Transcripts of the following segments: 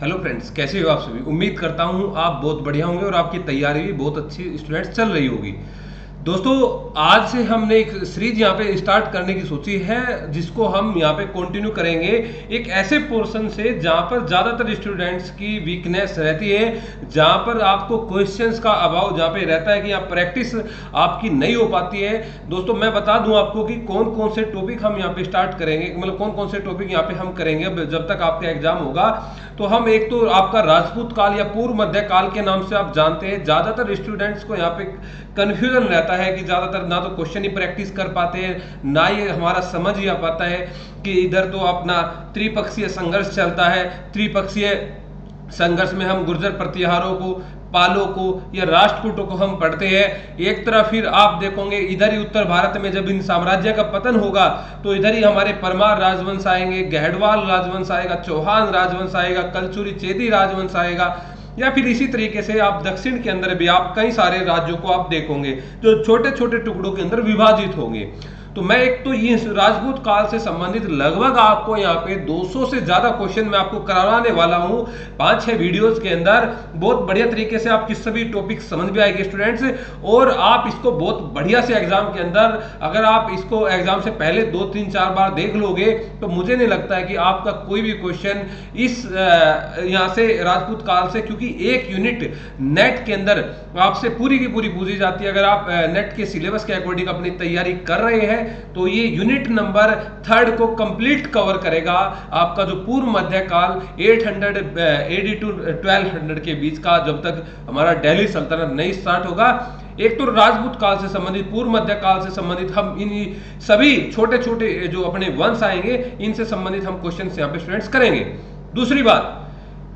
Hello friends, कैसे हो आप सभी। उम्मीद करता हूँ आप बहुत बढ़िया होंगे और आपकी तैयारी भी बहुत अच्छी स्टूडेंट्स चल रही होगी। दोस्तों, आज से हमने एक सीरीज यहाँ पे स्टार्ट करने की सोची है, जिसको हम यहाँ पे कंटिन्यू करेंगे एक ऐसे पोर्शन से जहाँ पर ज़्यादातर स्टूडेंट्स की वीकनेस रहती है, जहाँ पर आपको क्वेश्चंस का अभाव जहाँ पे रहता है कि यहाँ प्रैक्टिस आपकी नहीं हो पाती है। दोस्तों, मैं बता दूं आपको कि कौन कौन से टॉपिक हम यहाँ पे स्टार्ट करेंगे, मतलब कौन कौन से टॉपिक यहाँ पे हम करेंगे जब तक आपका एग्जाम होगा। तो हम एक तो आपका राजपूत काल या पूर्व मध्य काल के नाम से आप जानते हैं, ज्यादातर स्टूडेंट्स को यहाँ पे कंफ्यूजन रहता है कि ज्यादातर ना तो क्वेश्चन ही प्रैक्टिस कर पाते हैं, ना ये हमारा समझ ही आ पाता है कि इधर तो अपना त्रिपक्षीय संघर्ष चलता है। त्रिपक्षीय संघर्ष में हम गुर्जर प्रतिहारों को, पालों को या राष्ट्रकूटों को हम पढ़ते हैं। एक तरफ फिर आप देखोगे इधर ही उत्तर भारत में जब इन साम्राज्य का पतन होगा तो इधर ही हमारे परमार राजवंश आएंगे, गहडवाल राजवंश आएगा, चौहान राजवंश आएगा, कलचुरी चेदी राजवंश आएगा, या फिर इसी तरीके से आप दक्षिण के अंदर भी आप कई सारे राज्यों को आप देखोगे जो छोटे छोटे टुकड़ों के अंदर विभाजित होंगे। तो मैं एक तो ये राजपूत काल से संबंधित लगभग आपको यहाँ पे 200 से ज्यादा क्वेश्चन मैं आपको कराने वाला हूँ 5-6 वीडियोस के अंदर। बहुत बढ़िया तरीके से आपकी सभी टॉपिक समझ में आएंगे स्टूडेंट्स, और आप इसको बहुत बढ़िया से एग्जाम के अंदर, अगर आप इसको एग्जाम से पहले 2-3-4 बार देख लोगे तो मुझे नहीं लगता है कि आपका कोई भी क्वेश्चन इस यहाँ से राजपूत काल से, क्योंकि एक यूनिट नेट के अंदर आपसे पूरी की पूरी पूछी जाती है। अगर आप नेट के सिलेबस के अकॉर्डिंग अपनी तैयारी कर रहे हैं तो ये यूनिट नंबर 3 को कंप्लीट कवर करेगा। आपका जो पूर्व मध्य काल 800 AD टू 1200 के बीच का, जब तक हमारा दिल्ली सल्तनत नहीं स्टार्ट होगा। एक तो राजपूत काल से संबंधित, पूर्व मध्य काल से संबंधित हम इन सभी छोटे छोटे जो अपने वंश आएंगे इनसे संबंधित हम क्वेश्चन यहाँ पे स्टूडेंट्स करेंगे। दूसरी बात,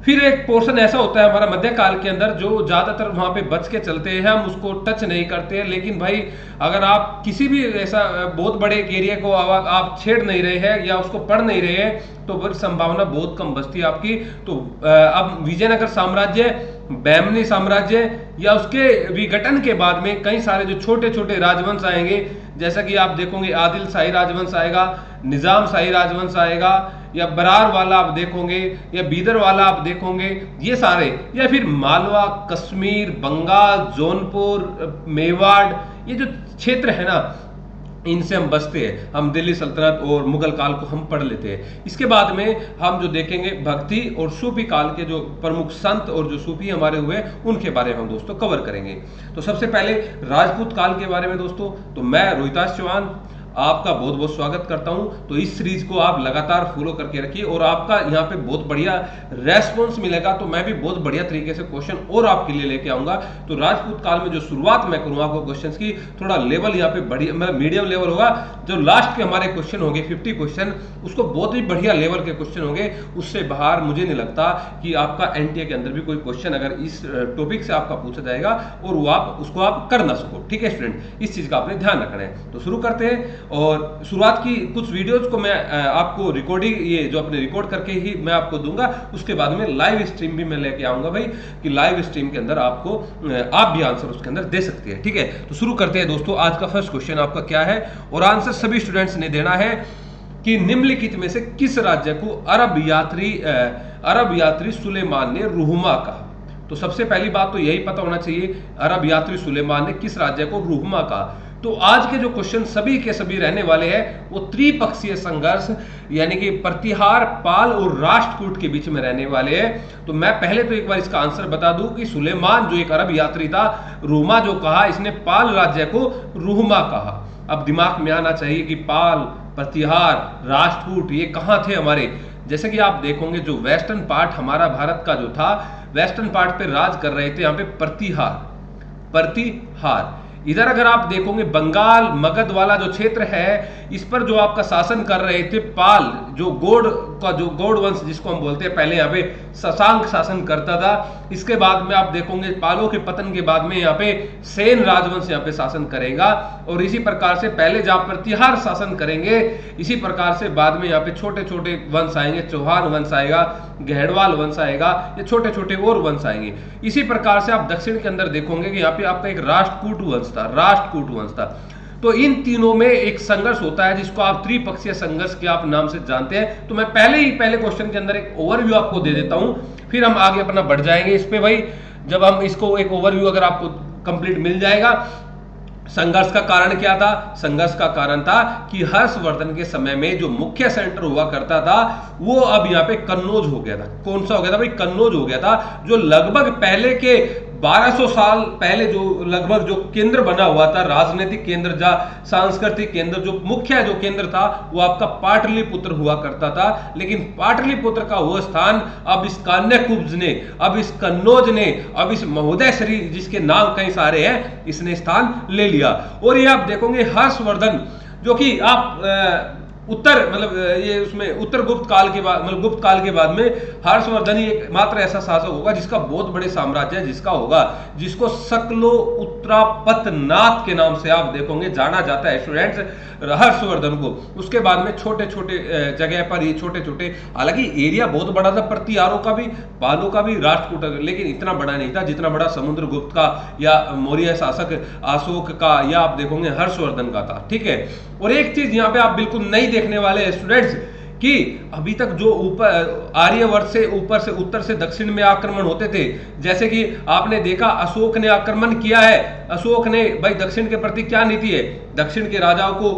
फिर एक पोर्शन ऐसा होता है हमारा मध्यकाल के अंदर जो ज्यादातर वहां पे बच के चलते हैं, हम उसको टच नहीं करते हैं। लेकिन भाई, अगर आप किसी भी ऐसा बहुत बड़े एरिया को आप छेड़ नहीं रहे हैं या उसको पढ़ नहीं रहे हैं तो फिर संभावना बहुत कम बचती है आपकी। तो अब विजयनगर साम्राज्य, बैमनी साम्राज्य या उसके विघटन के बाद में कई सारे जो छोटे छोटे राजवंश आएंगे, जैसा कि आप देखोगे आदिल शाही राजवंश आएगा, निजाम शाही राजवंश आएगा, या बरार वाला आप देखोगे, या बीदर वाला आप देखोगे, ये सारे, या फिर मालवा, कश्मीर, बंगाल, जौनपुर, मेवाड़, ये जो क्षेत्र है ना, इनसे हम बचते हैं। हम दिल्ली सल्तनत और मुगल काल को हम पढ़ लेते हैं। इसके बाद में हम जो देखेंगे भक्ति और सूफी काल के जो प्रमुख संत और जो सूफी हमारे हुए उनके बारे में हम दोस्तों कवर करेंगे। तो सबसे पहले राजपूत काल के बारे में दोस्तों, तो मैं रोहिताश चौहान आपका बहुत बहुत स्वागत करता हूं। तो इस सीरीज को आप लगातार फॉलो करके रखिए और आपका यहाँ पे बहुत बढ़िया रेस्पॉन्स मिलेगा, तो मैं भी बहुत बढ़िया तरीके से क्वेश्चन और आपके लिए लेके आऊंगा। तो राजपूत काल में जो शुरुआत मैं करूंगा आपको क्वेश्चंस की, थोड़ा लेवल यहाँ पे बढ़िया, मतलब मीडियम लेवल होगा। जो लास्ट के हमारे क्वेश्चन होंगे 50 क्वेश्चन, उसको बहुत ही बढ़िया लेवल के क्वेश्चन होंगे। उससे बाहर मुझे नहीं लगता कि आपका एनटीए के अंदर भी कोई क्वेश्चन अगर इस टॉपिक से आपका पूछा जाएगा और वो आप उसको आप कर ना सको। ठीक है स्टूडेंट, इस चीज का आपने ध्यान रखना है। तो शुरू करते हैं, और शुरुआत की कुछ वीडियोस को मैं आपको रिकॉर्डिंग, ये जो अपने रिकॉर्ड करके ही मैं आपको दूंगा। उसके बाद में लाइव स्ट्रीम भी मैं लेके आऊंगा भाई, कि लाइव स्ट्रीम के अंदर आपको आप भी आंसर उसके अंदर दे सकते हैं। ठीक है, तो शुरू करते हैं दोस्तों। आज का फर्स्ट क्वेश्चन आपका क्या है, और आंसर सभी स्टूडेंट्स ने देना है कि निम्नलिखित में से किस राज्य को अरब यात्री सुलेमान ने रुहमा कहा। तो सबसे पहली बात तो यही पता होना चाहिए, अरब यात्री सुलेमान ने किस राज्य को रुहमा कहा। तो आज के जो क्वेश्चन सभी के सभी रहने वाले हैं वो त्रिपक्षीय संघर्ष, यानी कि प्रतिहार, पाल और राष्ट्रकूट के बीच में रहने वाले हैं। तो मैं पहले तो एक बार इसका आंसर बता दूं कि सुलेमान जो एक अरब यात्री था, रुहमा जो कहा, इसने पाल राज्य को रुहमा कहा। अब दिमाग में आना चाहिए कि पाल, प्रतिहार, राष्ट्रकूट ये कहाँ थे हमारे। जैसे कि आप देखोगे जो वेस्टर्न पार्ट हमारा भारत का जो था, वेस्टर्न पार्ट पे राज कर रहे थे यहाँ पे प्रतिहार। इधर अगर आप देखोगे बंगाल, मगध वाला जो क्षेत्र है, इस पर जो आपका शासन कर रहे थे पाल, जो गौड़ वंश जिसको हम बोलते हैं, पहले यहाँ पे शशांक शासन करता था। इसके बाद में आप देखोगे पालों के पतन के बाद में यहाँ पे सेन राजवंश यहाँ पे शासन करेगा, और इसी प्रकार से पहले जहाँ प्रतिहार शासन करेंगे, इसी प्रकार से बाद में यहाँ पे छोटे छोटे वंश आएंगे, चौहान वंश आएगा, गहडवाल वंश आएगा, ये छोटे छोटे और वंश आएंगे। इसी प्रकार से आप दक्षिण के अंदर देखोगे कि यहाँ पे आपका एक राष्ट्रकूट वंश था। तो इन तीनों में एक संघर्ष होता है जिसको आप त्रिपक्षीय संघर्ष के आप नाम से जानते हैं। तो मैं पहले क्वेश्चन के अंदर एक ओवरव्यू आपको दे देता हूं, फिर हम आगे अपना बढ़ जाएंगे इस पे भाई। जब हम इसको एक ओवरव्यू अगर आपको कंप्लीट मिल जाएगा, संघर्ष का कारण क्या था? संघर्ष का कारण था कि हर्षवर्धन के समय में जो मुख्य सेंटर हुआ करता था वो अब यहाँ पे कन्नौज हो गया था। कौन सा हो गया था भाई? कन्नौज हो गया था, जो लगभग पहले के 1200 साल पहले जो लगभग जो केंद्र बना हुआ था, राजनीतिक केंद्र, जहां सांस्कृतिक केंद्र, जो मुख्य जो केंद्र था वो आपका पाटलिपुत्र हुआ करता था। लेकिन पाटलिपुत्र का वो स्थान अब इस कान्याकुब्ज ने, अब इस कन्नौज ने, अब इस महोदय श्री जिसके नाम कई सारे हैं, इसने स्थान ले लिया। और ये आप देखोगे हर्षवर्धन जो कि आप उत्तर मतलब ये उसमें उत्तर गुप्त काल के बाद मतलब गुप्त काल के बाद में हर्षवर्धन ही एकमात्र ऐसा शासक होगा जिसका बहुत बड़े साम्राज्य है, जिसका होगा, जिसको सकलो उत्तरापतनाथ के नाम से आप देखोगे जाना जाता है स्टूडेंट्स, हर्षवर्धन को। उसके बाद में छोटे छोटे जगह पर ये छोटे छोटे, हालांकि एरिया बहुत बड़ा था प्रतिहारों का भी, पालों का भी, राष्ट्रकूट का, लेकिन इतना बड़ा नहीं था जितना बड़ा समुद्रगुप्त का या मौर्य शासक अशोक का या आप देखोगे हर्षवर्धन का था। ठीक है। और एक चीज यहाँ पे आप बिल्कुल नहीं देखने वाले स्टूडेंट्स कि अभी तक जो ऊपर आर्यवर्त से ऊपर से उत्तर से दक्षिण में आक्रमण होते थे, जैसे कि आपने देखा अशोक ने आक्रमण किया है। अशोक ने भाई दक्षिण के प्रति क्या नीति है? दक्षिण के राजाओं को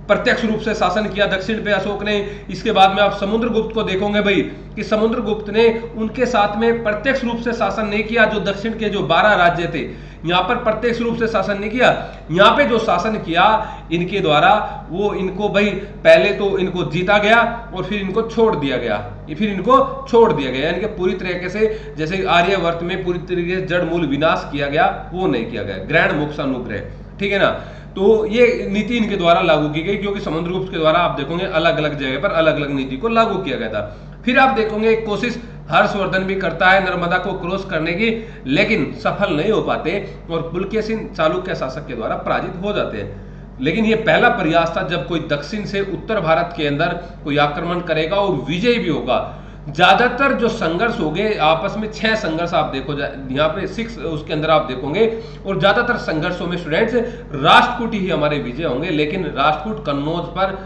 प्रत्यक्ष रूप से शासन किया दक्षिण पे अशोक ने। इसके बाद में आप समुद्रगुप्त को देखोगे भाई कि समुद्रगुप्त ने उनके साथ में प्रत्यक्ष रूप से शासन नहीं किया, जो दक्षिण के जो 12 राज्य थे यहां पर प्रत्यक्ष रूप से शासन नहीं किया। यहां पे जो शासन किया इनके द्वारा, वो इनको भाई पहले तो इनको जीता गया और फिर इनको छोड़ दिया गया, यानी कि पूरी तरीके से जैसे आर्यवर्त में पूरी तरीके से जड़ मूल विनाश किया गया वो नहीं किया गया, ग्रहण मोक्ष अनुग्रह, ठीक है ना। तो ये नीति इनके द्वारा लागू की गई, क्योंकि समुद्रगुप्त के द्वारा आप देखोगे अलग अलग जगह पर अलग अलग नीति को लागू किया गया था। फिर आप देखोगे एक कोशिश हर्षवर्धन भी करता है नर्मदा को क्रॉस करने की, लेकिन सफल नहीं हो पाते और पुलकेशिन चालुक्य शासक के द्वारा पराजित हो जाते हैं। लेकिन ये पहला प्रयास था जब कोई दक्षिण से उत्तर भारत के अंदर कोई आक्रमण करेगा और विजयी भी होगा। ज्यादातर जो संघर्ष हो गए आपस में 6 संघर्ष आप देखो यहाँ पे 6 उसके अंदर आप देखोगे, और ज्यादातर संघर्षों में स्टूडेंट्स राष्ट्रकूट ही हमारे विजय होंगे। लेकिन राष्ट्रकूट कन्नौज पर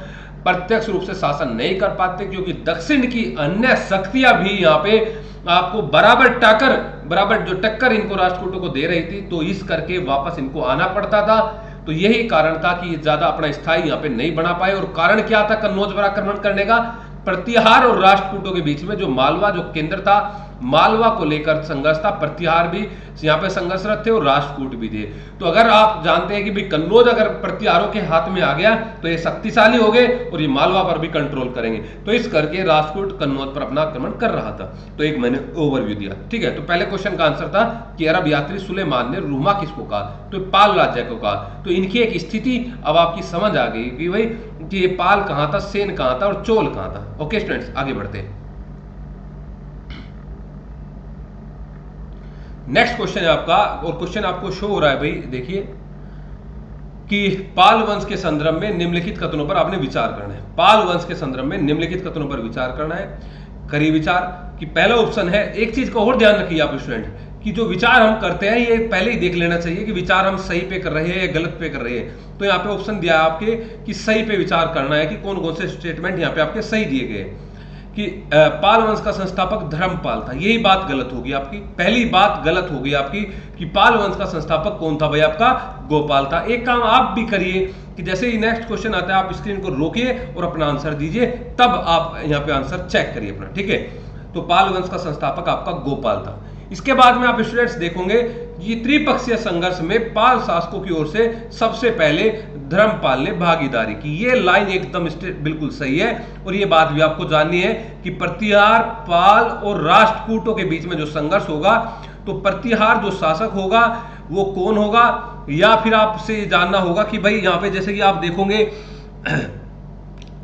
प्रत्यक्ष रूप से शासन नहीं कर पाते, क्योंकि दक्षिण की अन्य शक्तियां भी यहाँ पे आपको बराबर जो टक्कर इनको राष्ट्रकूटों को दे रही थी, तो इस करके वापस इनको आना पड़ता था। तो यही कारण था कि ये ज्यादा अपना स्थायी यहाँ पे नहीं बना पाए। और कारण क्या था कन्नौज पर आक्रमण करने का? प्रतिहार और राष्ट्रकूटों के बीच में जो मालवा जो केंद्र था, मालवा को लेकर संघर्ष था। प्रतिहार भी यहाँ पे संघर्षरत थे और राष्ट्रकूट भी थे। तो अगर आप जानते हैं कि भाई कन्नौज अगर प्रतिहारों के हाथ में आ गया तो ये शक्तिशाली हो गए और ये मालवा पर भी कंट्रोल करेंगे, तो इस करके राष्ट्रकूट कन्नौज पर अपना आक्रमण कर रहा था। तो एक मैंने ओवरव्यू दिया, ठीक है। तो पहले क्वेश्चन का आंसर था कि अरब यात्री सुलेमान ने रूमा किसको कहा? तो पाल राज्य को कहा। तो इनकी एक स्थिति अब आपकी समझ आ गई कि भाई कि ये पाल कहां था, सेन कहां था और चोल कहां था। ओके स्टूडेंट्स, आगे बढ़ते हैं। नेक्स्ट क्वेश्चन है आपका, और क्वेश्चन आपको शो हो रहा है भाई, देखिए कि पाल वंश के संदर्भ में निम्नलिखित कथनों पर आपने विचार करना है। पाल वंश के संदर्भ में निम्नलिखित कथनों पर विचार करना है। करिए विचार कि पहला ऑप्शन है, एक चीज को और ध्यान रखिए आप स्टूडेंट कि जो विचार हम करते हैं ये पहले ही देख लेना चाहिए कि विचार हम सही पे कर रहे हैं या गलत पे कर रहे हैं। तो यहाँ पे ऑप्शन दिया है आपके कि सही पे विचार करना है कि कौन कौन से स्टेटमेंट यहाँ पे आपके सही दिए गए कि पाल वंश का संस्थापक धर्मपाल था। यही बात गलत होगी आपकी, पहली बात गलत होगी आपकी कि पाल वंश का संस्थापक कौन था भाई? आपका गोपाल था। एक काम आप भी करिए कि जैसे ही नेक्स्ट क्वेश्चन आता है आप स्क्रीन को रोकिए और अपना आंसर दीजिए, तब आप यहाँ पे आंसर चेक करिए अपना, ठीक है। तो पाल वंश का संस्थापक आपका गोपाल था। इसके बाद में आप स्टूडेंट्स देखोगे ये त्रिपक्षीय संघर्ष में पाल शासकों की ओर से सबसे पहले धर्मपाल ने भागीदारी की। ये लाइन एकदम बिल्कुल सही है, और ये बात भी आपको जाननी है कि प्रतिहार, पाल और राष्ट्रकूटों के बीच में जो संघर्ष होगा, तो प्रतिहार जो शासक होगा वो कौन होगा, या फिर आपसे जानना होगा कि भाई यहाँ पे जैसे कि आप देखोगे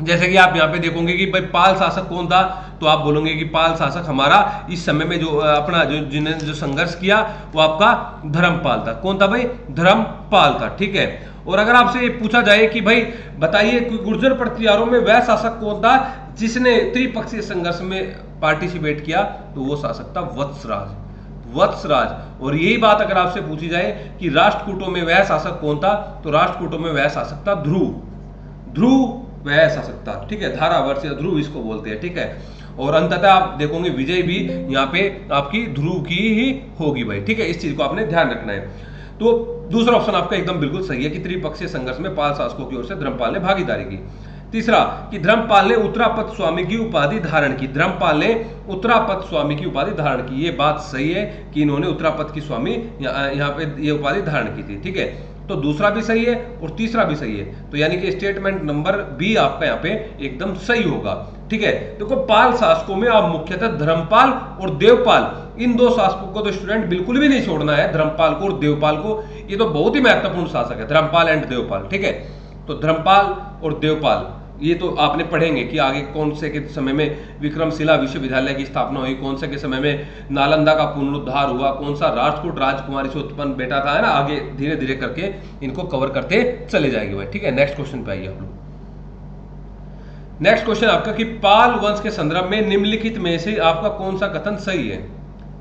आप यहाँ पे देखोगे कि भाई पाल शासक कौन था, तो आप बोलोगे कि पाल शासक हमारा इस समय में जो अपना जिन्होंने जो संघर्ष किया वो आपका धर्मपाल था। कौन था भाई? धर्मपाल था, ठीक है। और अगर आपसे ये पूछा जाए कि भाई बताइए गुर्जर प्रतिहारों में वह शासक कौन था जिसने त्रिपक्षीय संघर्ष में पार्टिसिपेट किया, तो वो शासक था वत्सराज। वत्सराज। और यही बात अगर आपसे पूछी जाए कि राष्ट्रकूटों में वह शासक कौन था, तो राष्ट्रकूटों में वह शासक था ध्रुव। ध्रुव वह शासक था, ठीक है, धारावर्ष या ध्रुव इसको बोलते हैं, ठीक है। और अंततः आप देखोगे विजय भी यहाँ पे आपकी ध्रुव की ही होगी भाई, ठीक है, इस चीज को आपने ध्यान रखना है। तो दूसरा ऑप्शन आपका एकदम बिल्कुल सही है कि त्रिपक्षीय संघर्ष में पाल शासकों की ओर से धर्मपाल ने भागीदारी की। तीसरा कि धर्मपाल ने उत्तरापद स्वामी की उपाधि धारण की। धर्मपाल ने उत्तरापद स्वामी की उपाधि धारण की, ये बात सही है कि इन्होंने उत्तरापद की स्वामी यहाँ पे ये उपाधि धारण की थी, ठीक है। तो दूसरा भी सही है और तीसरा भी सही है, तो यानी कि स्टेटमेंट नंबर बी आपका यहाँ पे एकदम सही होगा, ठीक है। देखो पाल शासकों में आप मुख्यतः धर्मपाल और देवपाल, इन दो शासकों को तो स्टूडेंट बिल्कुल भी नहीं छोड़ना है, धर्मपाल को और देवपाल को। ये तो बहुत ही महत्वपूर्ण शासक है, धर्मपाल एंड देवपाल, ठीक है। तो धर्मपाल और देवपाल ये तो आपने पढ़ेंगे कि आगे कौन से के समय में विक्रमशिला विश्वविद्यालय की स्थापना हुई, कौन से के समय में नालंदा का पुनरुद्धार हुआ, कौन सा राजपूत राजकुमारी से उत्पन्न बेटा था, है ना। आगे धीरे धीरे करके इनको कवर करते चले जाएंगे भाई, ठीक है। नेक्स्ट क्वेश्चन पे आइए आप लोग। नेक्स्ट क्वेश्चन आपका कि पाल वंश के संदर्भ में निम्नलिखित में से आपका कौन सा कथन सही है,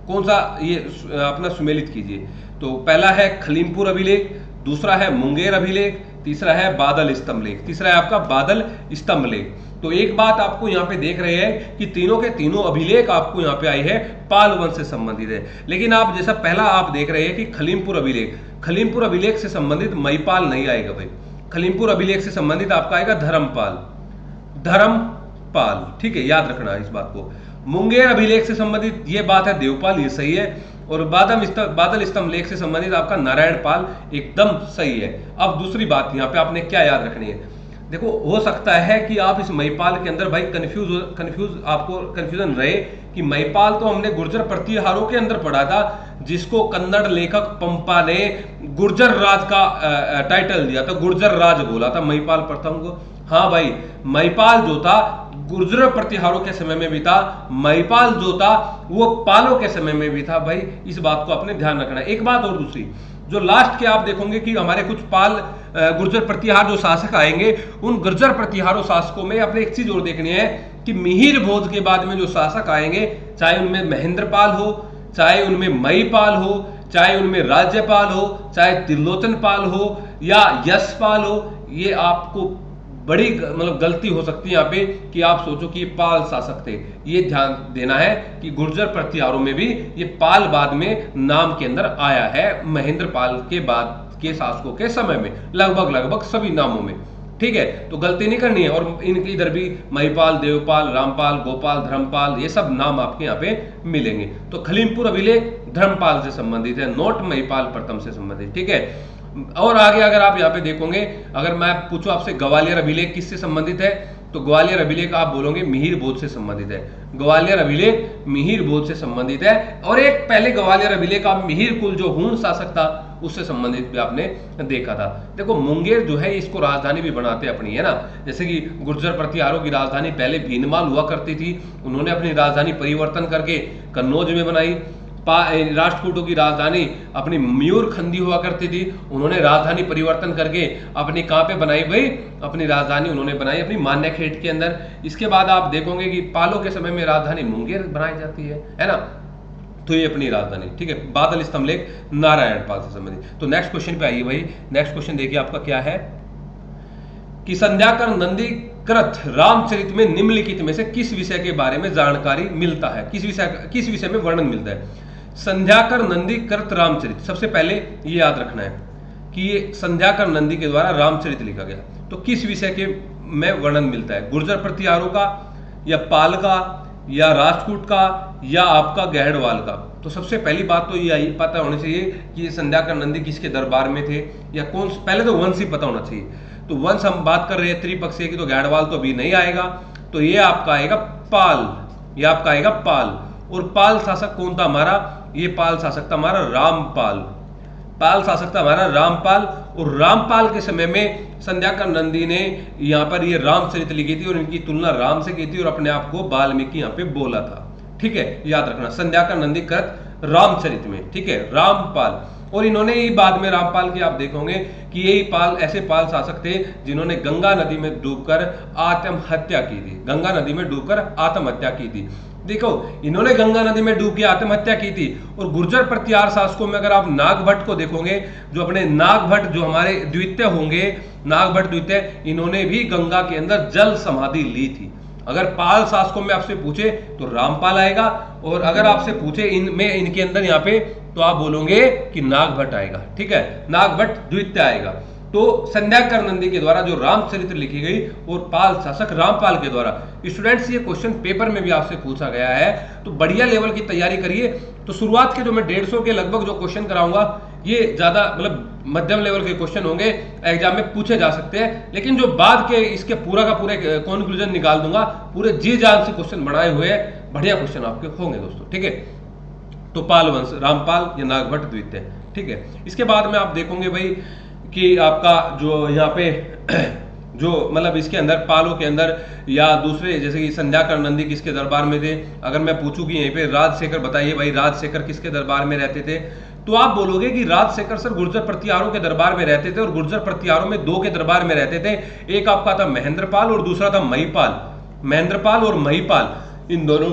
कौन सा, ये अपना सुमेलित कीजिए। तो पहला है खलीमपुर अभिलेख, दूसरा है मुंगेर अभिलेख, तीसरा है बादल स्तंभ लेख, तीसरा है आपका बादल स्तंभ लेख। तो एक बात आपको यहाँ पे देख रहे हैं कि तीनों के तीनों अभिलेख आपको यहाँ पे आई है पाल वंश से संबंधित है, लेकिन आप जैसा पहला आप देख रहे हैं कि खलीमपुर अभिलेख, खलीमपुर अभिलेख से संबंधित महिपाल नहीं आएगा भाई, खलीमपुर अभिलेख से संबंधित आपका आएगा धर्मपाल, धर्मपाल, ठीक है, याद रखना इस बात को। मुंगेर अभिलेख से संबंधित ये बात है देवपाल, ये सही है। और बादल स्तंभ लेख से संबंधित आपका नारायण पाल एकदम सही है। अब दूसरी बात यहाँ पे आपने क्या याद रखनी है, देखो हो सकता है कि आप इस महिपाल के अंदर भाई कंफ्यूज आपको कंफ्यूजन रहे कि महिपाल तो हमने गुर्जर प्रतिहारों के अंदर पढ़ा था, जिसको कन्नड़ लेखक पंपा ने गुर्जर राज का टाइटल दिया था, गुर्जर राज बोला था महिपाल प्रथम को। हाँ भाई, महिपाल जो था गुर्जर प्रतिहारों के समय में भी था, महिपाल जो था वो पालों के समय में भी था भाई, इस बात को आपने ध्यान रखना है। एक बात और दूसरी, जो लास्ट के आप देखोगे कि हमारे कुछ पाल गुर्जर प्रतिहार जो शासक आएंगे, उन गुर्जर प्रतिहारों शासकों में अपने एक चीज और देखनी है कि मिहिर भोज के बाद में जो शासक आएंगे, चाहे उनमें महेंद्रपाल हो, चाहे उनमें मईपाल हो, चाहे उनमें राज्यपाल हो, चाहे त्रिलोचन पाल हो या यशपाल हो, ये आपको बड़ी मतलब गलती हो सकती है यहाँ पे कि आप सोचो कि ये पाल शासक थे। ये ध्यान देना है कि गुर्जर प्रतिहारों में भी ये पाल बाद में नाम के अंदर आया है, महेंद्र पाल के बाद के शासकों के समय में, लगभग सभी नामों में, ठीक है। तो गलती नहीं करनी है। और इनके इधर भी महिपाल, देवपाल, रामपाल, गोपाल, धर्मपाल, ये सब नाम आपके यहाँ पे मिलेंगे। तो खलीमपुर अभिलेख धर्मपाल से संबंधित है, नोट महिपाल प्रथम से संबंधित, ठीक है। और आगे अगर आप यहाँ पे देखोगे, अगर मैं पूछूं आपसे ग्वालियर अभिलेख किससे संबंधित है, तो ग्वालियर अभिलेख आप बोलोगे मिहिर भोज से संबंधित है, ग्वालियर अभिलेख मिहिर भोज से संबंधित है। और एक पहले ग्वालियर अभिलेख आप मिहिर कुल जो हूण शासक था उससे संबंधित भी आपने देखा था। देखो मुंगेर जो है इसको राजधानी भी बनाते अपनी, है ना, जैसे कि गुर्जर प्रतिहारों की राजधानी पहले भीनमाल हुआ करती थी, उन्होंने अपनी राजधानी परिवर्तन करके कन्नौज में बनाई। राष्ट्रकूटों की राजधानी अपनी मयूर खंडी हुआ करती थी, उन्होंने राजधानी परिवर्तन करके अपनी कहां पे बनाई भाई, अपनी राजधानी उन्होंने बनाई अपनी मान्यखेड़ के अंदर। इसके बाद आप देखोगे कि पालों के समय में राजधानी मुंगेर बनाई जाती है ना, तो ये अपनी राजधानी, ठीक है। बादल स्तंभ लेख नारायण पाल से संबंधित। तो नेक्स्ट क्वेश्चन पे आइए भाई, नेक्स्ट क्वेश्चन देखिए आपका क्या है कि संध्याकर नंदीकृत रामचरित में निम्नलिखित में से किस विषय के बारे में जानकारी मिलता है, किस विषय में वर्णन मिलता है। संध्याकर नंदीकृत रामचरित, सबसे पहले ये याद रखना है कि ये संध्याकर नंदी के द्वारा रामचरित लिखा गया, तो किस विषय के में वर्णन मिलता है, गुर्जर प्रतिहारों का या पाल का या राजपूत का या आपका गहड़वाल का। तो सबसे पहली बात तो ये आई पता होनी चाहिए कि ये संध्याकर नंदी किसके दरबार में थे या कौन, पहले तो वंश ही पता होना चाहिए। तो वंश हम बात कर रहे हैं त्रिपक्षीय की, तो गहड़वाल तो अभी नहीं आएगा, तो ये आपका आएगा पाल, ये आपका आएगा पाल। और पाल शासक कौन था हमारा, ये पाल शासक था हमारा रामपाल, पाल शासक था हमारा रामपाल। और रामपाल के समय में संध्याकर नंदी ने यहाँ पर ये रामचरित लिखी थी और इनकी तुलना राम से की थी और अपने आप को वाल्मीकि यहाँ पे बोला था, ठीक है, याद रखना संध्याकर नंदी कृत रामचरित में, ठीक है, रामपाल। और इन्होंने ही बाद में रामपाल की आप देखोगे कि यही पाल ऐसे पाल शासक थे जिन्होंने गंगा नदी में डूबकर आत्महत्या की थी, गंगा नदी में डूबकर आत्महत्या की थी। देखो, इन्होंने गंगा नदी में डूब के आत्महत्या की थी। और गुर्जर प्रतिहार शासकों में अगर आप नागभट्ट को देखोगे, जो अपने नागभट्ट जो हमारे द्वितीय होंगे, नागभट्ट द्वितीय, इन्होंने भी गंगा के अंदर जल समाधि ली थी। अगर पाल शासकों में आपसे पूछे तो रामपाल आएगा, और अगर आपसे पूछे इनमें इनके अंदर यहाँ पे, तो आप बोलोगे कि नागभट्ट आएगा। ठीक है, नागभट्ट द्वितीय आएगा। तो संध्याकर नंदी के द्वारा जो रामचरित्र लिखी गई और पाल शासक रामपाल के द्वारा। स्टूडेंट्स, ये क्वेश्चन पेपर में भी आपसे पूछा गया है, तो बढ़िया लेवल की तैयारी करिए। तो शुरुआत के जो मैं 150 के लगभग जो क्वेश्चन कराऊंगा, ये ज्यादा मतलब मध्यम लेवल के क्वेश्चन होंगे, एग्जाम में पूछे जा सकते हैं। लेकिन जो बाद के इसके पूरा का पूरे कंक्लूजन निकाल दूंगा, पूरे जी जान से क्वेश्चन बनाए हुए बढ़िया क्वेश्चन आपके होंगे दोस्तों। ठीक है, तो पाल वंश, रामपाल या नागभट्ट द्वितीय। ठीक है, इसके बाद में आप देखोगे भाई कि आपका जो यहाँ पे जो मतलब इसके अंदर पालों के अंदर या दूसरे, जैसे कि संध्याकर नंदी किसके दरबार में थे। अगर मैं पूछूं कि यहीं पे राजशेखर, बताइए भाई राजशेखर किसके दरबार में रहते थे, तो आप बोलोगे कि राजशेखर सर गुर्जर प्रतिहारों के दरबार में रहते थे। और गुर्जर प्रतिहारों में 2 के दरबार में रहते थे, एक आपका था महेंद्रपाल और दूसरा था महिपाल। महेंद्रपाल और महिपाल, इन दोनों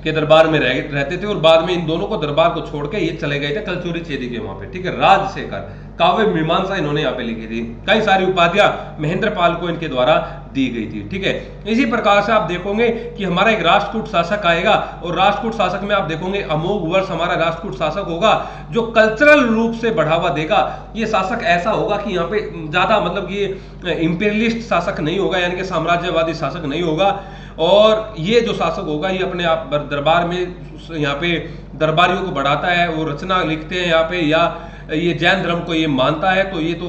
के दरबार में रहते थे। और बाद में इन दोनों को दरबार को छोड़ के ये चले गए थे कलचोरी चेदी के वहां पे। ठीक है, राजशेखर काव्य मीमांसा इन्होंने यहाँ पे लिखी थी। कई सारी उपाधियां महेंद्रपाल को इनके द्वारा दी गई थी। ठीक है, इसी प्रकार से आप देखोगे कि हमारा एक राष्ट्रकूट शासक आएगा, और राष्ट्रकूट शासक में आप देखोगे अमोघ वर्ष हमारा राष्ट्रकूट शासक होगा, जो कल्चरल रूप से बढ़ावा देगा। ये शासक ऐसा होगा कि यहाँ पे ज्यादा मतलब ये इंपीरियलिस्ट शासक नहीं होगा, यानी कि साम्राज्यवादी शासक नहीं होगा। और ये जो शासक होगा, ये अपने आप दरबार में यहाँ पे दरबारियों को बढ़ाता है, वो रचना लिखते हैं यहाँ पे, या ये जैन धर्म को ये मानता है। तो ये तो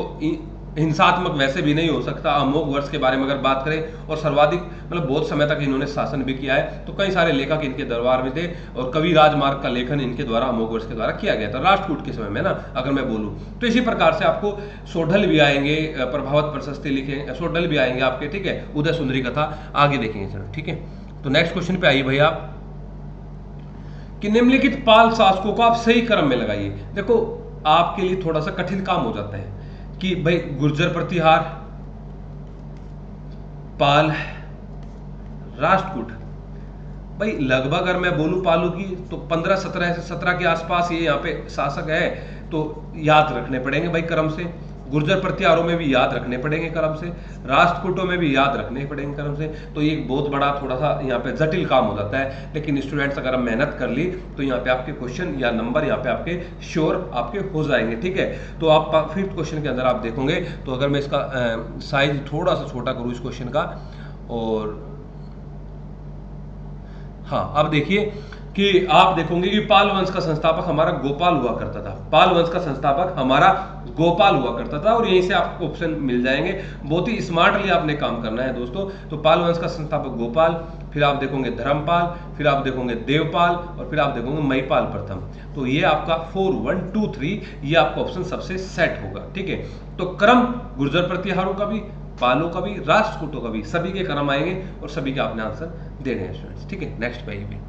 हिंसात्मक वैसे भी नहीं हो सकता। अमोघ वर्ष के बारे में अगर बात करें, और सर्वाधिक मतलब बहुत समय तक इन्होंने शासन भी किया है, तो कई सारे लेखक इनके दरबार में थे। और कवि राजमार्ग का लेखन इनके द्वारा अमोघ वर्ष के द्वारा किया गया था, राष्ट्रकूट के समय में ना, अगर मैं बोलूं तो। इसी प्रकार से आपको सोढल भी आएंगे, प्रभावत प्रशस्ति लिखे सोढल भी आएंगे आपके। ठीक है, उदय सुंदरी कथा आगे देखेंगे सर। ठीक है, तो नेक्स्ट क्वेश्चन पे आइए भाई आप, कि निम्नलिखित पाल शासकों को आप सही क्रम में लगाइए। देखो, आपके लिए थोड़ा सा कठिन काम हो जाता है कि भाई गुर्जर प्रतिहार, पाल, राष्ट्रकूट, भाई लगभग अगर मैं बोलूं पालों की तो 15-17 के आसपास ये यहाँ पे शासक है, तो याद रखने पड़ेंगे भाई क्रम से। गुर्जर प्रतिहारों में भी याद रखने पड़ेंगे क्रम से, राष्ट्रकूटों में भी याद रखने पड़ेंगे क्रम से। तो ये एक बहुत बड़ा थोड़ा सा यहाँ पे जटिल काम हो जाता है। लेकिन स्टूडेंट्स अगर मेहनत कर ली तो यहाँ पे आपके क्वेश्चन या नंबर यहाँ पे आपके श्योर आपके हो जाएंगे। ठीक है, तो आप 5th क्वेश्चन के अंदर आप देखोगे, तो अगर मैं इसका साइज थोड़ा सा छोटा करूँ इस क्वेश्चन का, और हाँ, अब देखिए कि आप देखोगे कि पाल वंश का संस्थापक हमारा गोपाल हुआ करता था। पाल वंश का संस्थापक हमारा गोपाल हुआ करता था, और यहीं से आपको ऑप्शन मिल जाएंगे। बहुत ही स्मार्टली आपने काम करना है दोस्तों। तो पाल वंश का संस्थापक गोपाल, फिर आप देखोगे धर्मपाल, फिर आप देखोगे देवपाल, और फिर आप देखोगे महिपाल प्रथम। तो ये आपका 4, 1, 2, 3 ये आपका ऑप्शन सबसे सेट होगा। ठीक है, तो क्रम गुर्जर प्रतिहारों का भी, पालों का भी, राष्ट्रकूटों का भी, सभी के क्रम आएंगे और सभी के आपने आंसर देने हैं स्टूडेंट्स। ठीक है, नेक्स्ट पे भी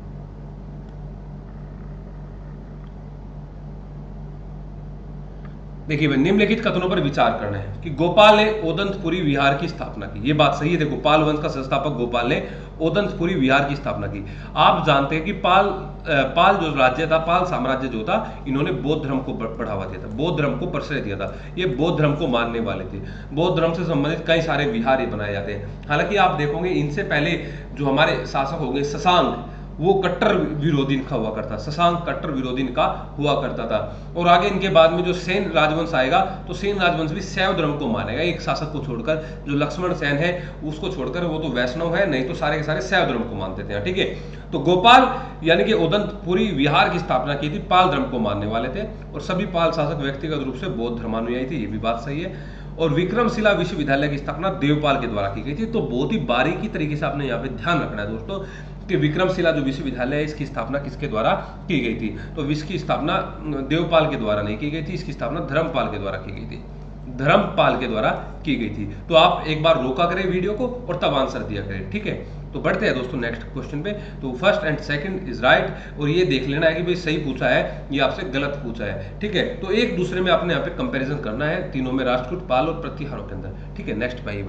देखिए, निम्नलिखित कथनों पर विचार करना है कि गोपाल ने ओदंतपुरी विहार की स्थापना की। ये बात सही है। देखो, पाल वंश का संस्थापक गोपाल ने ओदंतपुरी विहार की स्थापना की। आप जानते हैं कि पाल जो राज्य था, पाल साम्राज्य जो था, इन्होंने बौद्ध धर्म को बढ़ावा दिया था, बौद्ध धर्म को प्रश्रय दिया था। ये बौद्ध धर्म को मानने वाले थे। बौद्ध धर्म से संबंधित कई सारे विहार ये बनाए जाते हैं। हालांकि आप देखोगे इनसे पहले जो हमारे शासक हो गए शशांक, वो कट्टर विरोधी इनका हुआ करता, शशांक कट्टर विरोधी इनका हुआ करता था। और आगे इनके बाद में जो सेन राजवंश आएगा, तो सेन राजवंश भी शैव धर्म को मानेगा। एक शासक को छोड़कर, जो लक्ष्मण सेन है उसको छोड़कर, वो तो वैष्णव है, नहीं तो सारे के सारे शैव धर्म को मानते थे। ठीक है, तो गोपाल यानी कि ओदंतपुरी विहार की स्थापना की थी, पाल धर्म को मानने वाले थे। और सभी पाल शासक व्यक्तिगत रूप से बौद्ध धर्मानुयायी थे, ये भी बात सही है। और विक्रमशिला विश्वविद्यालय की स्थापना देवपाल के द्वारा की गई थी। तो बहुत ही बारीकी तरीके से आपने यहाँ पे ध्यान रखना है दोस्तों कि विक्रमशिला जो विश्वविद्यालय है, इसकी स्थापना किसके द्वारा की गई थी। तो इसकी स्थापना देवपाल के द्वारा नहीं की गई थी, इसकी स्थापना धर्मपाल के द्वारा की गई थी, धर्मपाल के द्वारा की गई थी। तो आप एक बार रोका करें वीडियो को और तब आंसर दिया करें। ठीक है, तो बढ़ते हैं दोस्तों नेक्स्ट क्वेश्चन पे। तो first and second is right, और ये देख लेना है कि भाई सही पूछा है, ये आपसे गलत पूछा है। ठीक है, तो एक दूसरे में आपने यहाँ पे कंपैरिजन करना है, तीनों में राष्ट्रकूट, पाल और प्रतिहारों के अंदर। ठीक है, नेक्स्ट भाई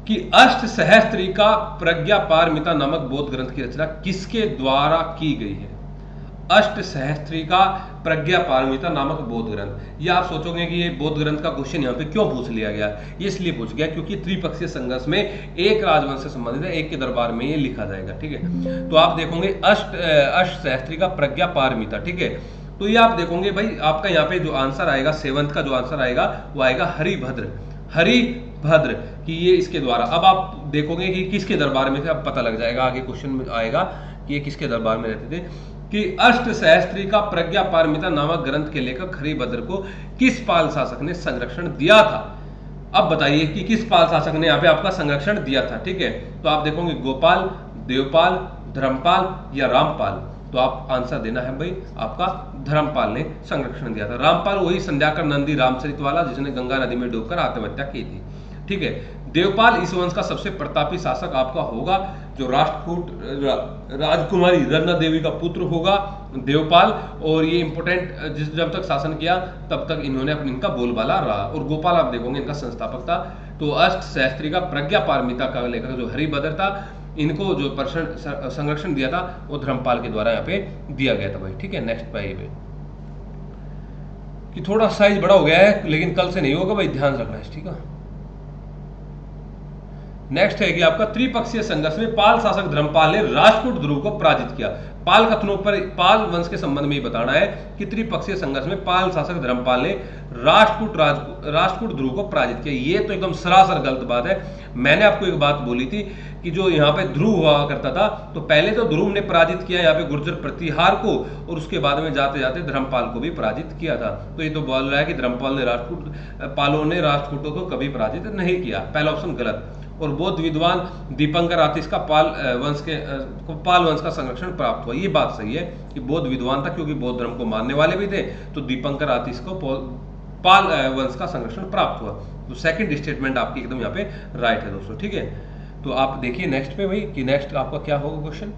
कि अष्ट सहस्त्री का प्रज्ञा पारमिता नामक बौद्ध ग्रंथ की रचना किसके द्वारा की गई है? अष्ट सहस्त्री का प्रज्ञा पारमिता नामक बौद्ध ग्रंथ। ये आप सोचोगे कि ये बौद्ध ग्रंथ का क्वेश्चन यहाँ पे क्यों पूछ लिया गया? ये इसलिए पूछ गया क्योंकि त्रिपक्षीय संघर्ष में एक राजवंश से संबंधित है, एक के दरबार में ये लिखा जाएगा। ठीक है, तो आप देखोगे अष्ट सहस्त्री का प्रज्ञा पारमिता। ठीक है, तो ये आप देखोगे भाई, आपका यहाँ पे जो आंसर आएगा, सेवंथ का जो आंसर आएगा वो आएगा हरिभद्र। हरिभद्र कि ये इसके द्वारा। अब आप देखोगे कि किसके दरबार में थे, अब पता लग जाएगा, आगे क्वेश्चन में आएगा कि ये किसके दरबार में रहते थे। कि अष्ट सहस्त्री का प्रज्ञा पारमिता नामक ग्रंथ के लेखक हरिभद्र को किस पाल शासक ने संरक्षण दिया था? अब बताइए कि किस पाल शासक ने यहाँ पे आपका संरक्षण दिया था। ठीक है, तो आप देखोगे गोपाल, देवपाल, धर्मपाल या रामपाल। तो आप आंसर देना है भाई, आपका धर्मपाल ने संरक्षण दिया था। रामपाल वही संध्याकर नंदी रामचरित वाला जिसने गंगा नदी में डूबकर आत्महत्या की थी। ठीक है, देवपाल इस वंश का सबसे प्रतापी शासक आपका होगा, जो राष्ट्रकूट राजकुमारी रन्ना देवी का पुत्र होगा देवपाल। और ये इंपोर्टेंट, जब तक शासन किया तब तक इन्होंने इनका बोलबाला रहा। और गोपाल आप देखोगे इनका संस्थापक था। तो अष्ट सहस्त्री का प्रज्ञा पारमिता का लेखक जो हरिभद्र था, इनको जो संरक्षण दिया था वो धर्मपाल के द्वारा यहाँ पे दिया गया था भाई। ठीक है, नेक्स्ट पे आइए कि थोड़ा साइज बड़ा हो गया है लेकिन कल से नहीं होगा भाई, ध्यान रखना है। ठीक है, नेक्स्ट है कि आपका त्रिपक्षीय संघर्ष में पाल शासक धर्मपाल ने राष्ट्रकूट ध्रुव को पराजित किया। पाल कथनों पर पाल वंश के संबंध में बताना है कि त्रिपक्षीय संघर्ष में पाल शासक धर्मपाल ने राष्ट्रकूट ध्रुव को पराजित किया। ये तो एकदम सरासर गलत बात है। मैंने आपको एक बात बोली थी कि जो यहाँ पे ध्रुव हुआ करता था, तो पहले तो ध्रुव ने पराजित किया यहाँ पे गुर्जर प्रतिहार को, और उसके बाद में जाते जाते धर्मपाल को भी पराजित किया था। तो ये तो बोल रहा है कि धर्मपाल ने पालों ने राष्ट्रकूटों को कभी पराजित नहीं किया। पहला ऑप्शन गलत। और बौद्ध विद्वान दीपंकर आतिश का पाल वंश का संरक्षण प्राप्त हुआ। ये बात सही है कि बौद्ध विद्वान था, क्योंकि बौद्ध धर्म को मानने वाले भी थे। तो दीपंकर आतिश को पाल वंश का संरक्षण प्राप्त हुआ। तो सेकंड स्टेटमेंट आपकी एकदम यहाँ पे राइट है दोस्तों। ठीक है, तो आप देखिए नेक्स्ट पे भाई कि नेक्स्ट आपका क्या होगा क्वेश्चन